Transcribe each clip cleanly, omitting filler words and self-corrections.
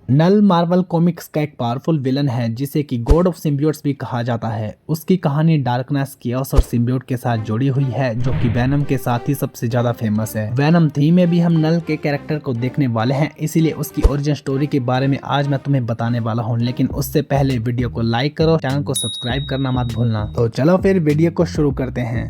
नल Marvel comics का एक powerful villain है जिसे कि गॉड ऑफ सिम्बियोट्स भी कहा जाता है। उसकी कहानी डार्कनेस, कियोस और सिम्बियोट के साथ जुड़ी हुई है जो कि वेनम के साथ ही सबसे ज्यादा फेमस है। वेनम 3 में भी हम नल के कैरेक्टर को देखने वाले हैं, इसीलिए उसकी ओरिजिन स्टोरी के बारे में आज मैं तुम्हें बताने वाला हूँ। लेकिन उससे पहले वीडियो को लाइक करो, चैनल को सब्सक्राइब करना मत भूलना। तो चलो फिर वीडियो को शुरू करते हैं।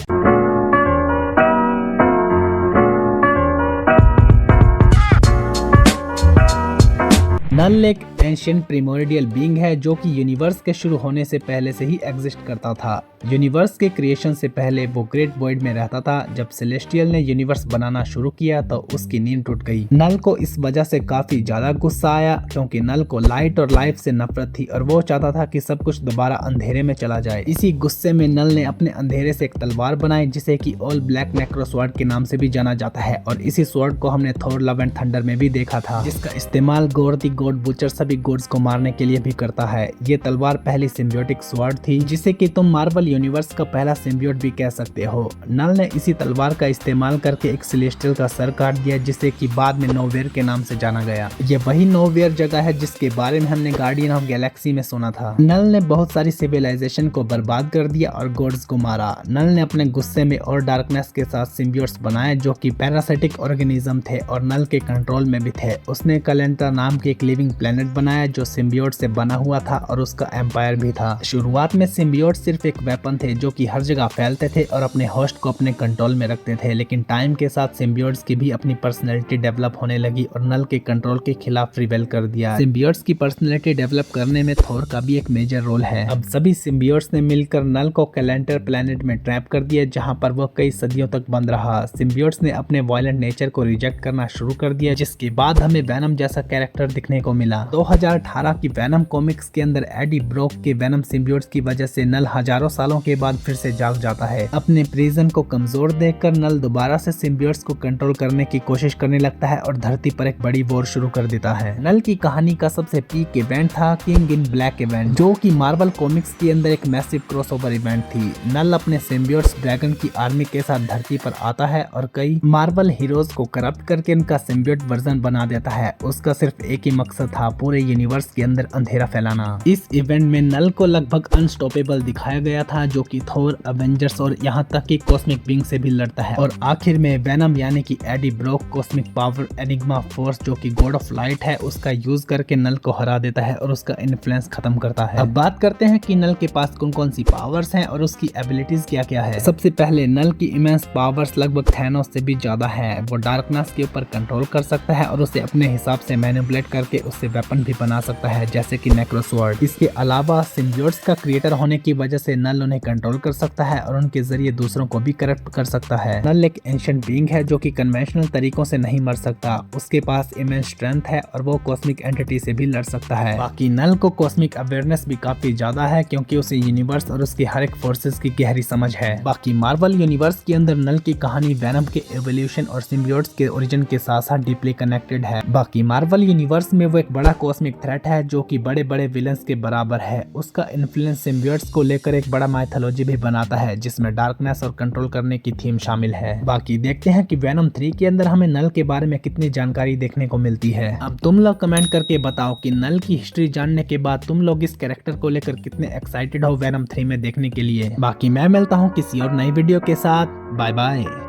नल एक एंशिएंट प्रिमोर्डियल बीइंग है जो कि यूनिवर्स के शुरू होने से पहले से ही एग्जिस्ट करता था। यूनिवर्स के क्रिएशन से पहले वो ग्रेट वॉइड में रहता था। जब सेलेस्टियल ने यूनिवर्स बनाना शुरू किया तो उसकी नींद टूट गई। नल को इस वजह से काफी ज्यादा गुस्सा आया क्योंकि नल को लाइट और लाइफ से नफरत थी और वो चाहता था कि सब कुछ दोबारा अंधेरे में चला जाए। इसी गुस्से में नल ने अपने अंधेरे से एक तलवार बनाई जिसे कि ऑल ब्लैक नेक्रो स्वॉर्ड के नाम से भी जाना जाता है। और इसी स्वॉर्ड को हमने थॉर लव एंड थंडर में भी देखा था, जिसका इस्तेमाल गोर द गॉड बुचर सभी गॉड्स को मारने के लिए भी करता है। ये तलवार पहली सिम्बियोटिक स्वॉर्ड थी जिसे कि तुम मार्वल यूनिवर्स का पहला सिम्बियोट भी कह सकते हो। नल ने इसी तलवार का इस्तेमाल करके एक सेलेस्टियल का सर काट दिया जिसे कि बाद में नोवेयर के नाम से जाना गया। ये वही नोवेयर जगह है जिसके बारे में हमने गार्डियन ऑफ गैलेक्सी में सुना था। नल ने बहुत सारी सिविलाइजेशन को बर्बाद कर दिया और गॉड्स को मारा। नल ने अपने गुस्से में और डार्कनेस के साथ सिम्बियोट्स बनाए जो कि पैरासिटिक ऑर्गेनिज्म थे और नल के कंट्रोल में भी थे। उसने कलेंटा नाम की एक लिविंग प्लेनेट बनाया जो सिम्बियोट से बना हुआ था और उसका एम्पायर भी था। शुरुआत में सिम्बियोट सिर्फ एक वेपन थे जो कि हर जगह फैलते थे और अपने होस्ट को अपने कंट्रोल में रखते थे। लेकिन टाइम के साथ सिम्बियोट्स की भी अपनी पर्सनैलिटी डेवलप होने लगी और नल के कंट्रोल के खिलाफ रिबेल कर दिया। सिम्बियोट्स की पर्सनैलिटी डेवलप करने में थोर का भी एक मेजर रोल है। अब सभी सिम्बियोट्स ने मिलकर नल को कैलेंटर प्लेनेट में ट्रैप कर दिया जहां पर वो कई सदियों तक बंद रहा। सिम्बियोट्स ने अपने वायलेंट नेचर को रिजेक्ट करना शुरू कर दिया जिसके बाद हमें वेनम जैसा कैरेक्टर दिखने को मिला। 2018 की वेनम कॉमिक्स के अंदर एडी ब्रोक के वेनम सिम्बियोट्स की वजह से नल हजारों सालों के बाद फिर से जाग जाता है। अपने प्रिजन को कमजोर देखकर नल दोबारा से सिम्बियोट्स को कंट्रोल करने की कोशिश करने लगता है और धरती पर एक बड़ी वॉर शुरू कर देता है। नल की कहानी का सबसे पीक इवेंट था किंग इन ब्लैक इवेंट जो कि मार्वल कॉमिक्स के अंदर एक मैसिव क्रॉसओवर इवेंट थी। नल अपने सिम्बियोट्स ड्रैगन की आर्मी के साथ धरती पर आता है और कई मार्वल हीरोज को करप्ट करके उनका सिम्बियोट वर्जन बना देता है। उसका सिर्फ एक ही मकसद था, पूरे यूनिवर्स के अंदर अंधेरा फैलाना। इस इवेंट में नल को लगभग अनस्टॉपेबल दिखाया गया था जो कि थोर, अवेंजर्स और यहाँ तक कि कॉस्मिक बीइंग से भी लड़ता है। और आखिर में वेनम यानी कि Eddie Brock cosmic power enigma force जो कि गॉड ऑफ लाइट है उसका यूज करके नल को हरा देता है और उसका इन्फ्लुएंस खत्म करता है। अब बात करते हैं कि नल के पास कौन कौन सी पावर्स हैं और उसकी एबिलिटीज क्या क्या है। सबसे पहले नल की इमेंस पावर्स लगभग थैनोस से भी ज्यादा है। वो डार्कनेस के ऊपर कंट्रोल कर सकता है और उसे अपने हिसाब से मैनिपुलेट करके उससे वेपन भी बना सकता है जैसे कि नेक्रो स्वॉर्ड। इसके अलावा सिम्बियोट्स का क्रिएटर होने की वजह से नल उन्हें कंट्रोल कर सकता है और उनके जरिए दूसरों को भी करप्ट कर सकता है। नल एक एंशिएंट बीइंग है जो कि कन्वेंशनल तरीकों से नहीं मर सकता। उसके पास इमेंस स्ट्रेंथ है और वो कॉस्मिक एंटिटी से भी लड़ सकता है। बाकी नल को कॉस्मिक अवेयरनेस भी काफी ज्यादा है क्योंकि उसे यूनिवर्स और उसके हर एक फोर्सेस की गहरी समझ है। बाकी मार्वल यूनिवर्स के अंदर नल की कहानी वेनम के एवोल्यूशन और सिम्बियोट्स के ओरिजिन के साथ साथ डीपली कनेक्टेड है। बाकी मार्वल यूनिवर्स में वो एक बड़ा कॉस्मिक थ्रेट है जो कि बड़े बड़े विलन्स के बराबर है। उसका इन्फ्लुएंस सिम्बियोट्स को लेकर एक बड़ा माइथोलॉजी भी बनाता है जिसमें डार्कनेस और कंट्रोल करने की थीम शामिल है। बाकी देखते हैं कि वेनम 3 के अंदर हमें नल के बारे में कितनी जानकारी देखने को मिलती है। अब तुम लोग कमेंट करके बताओ कि नल की हिस्ट्री जानने के बाद तुम लोग इस कैरेक्टर को लेकर कितने एक्साइटेड हो वेनम 3 में देखने के लिए। बाकी मैं मिलता हूँ किसी और नई वीडियो के साथ। Bye bye.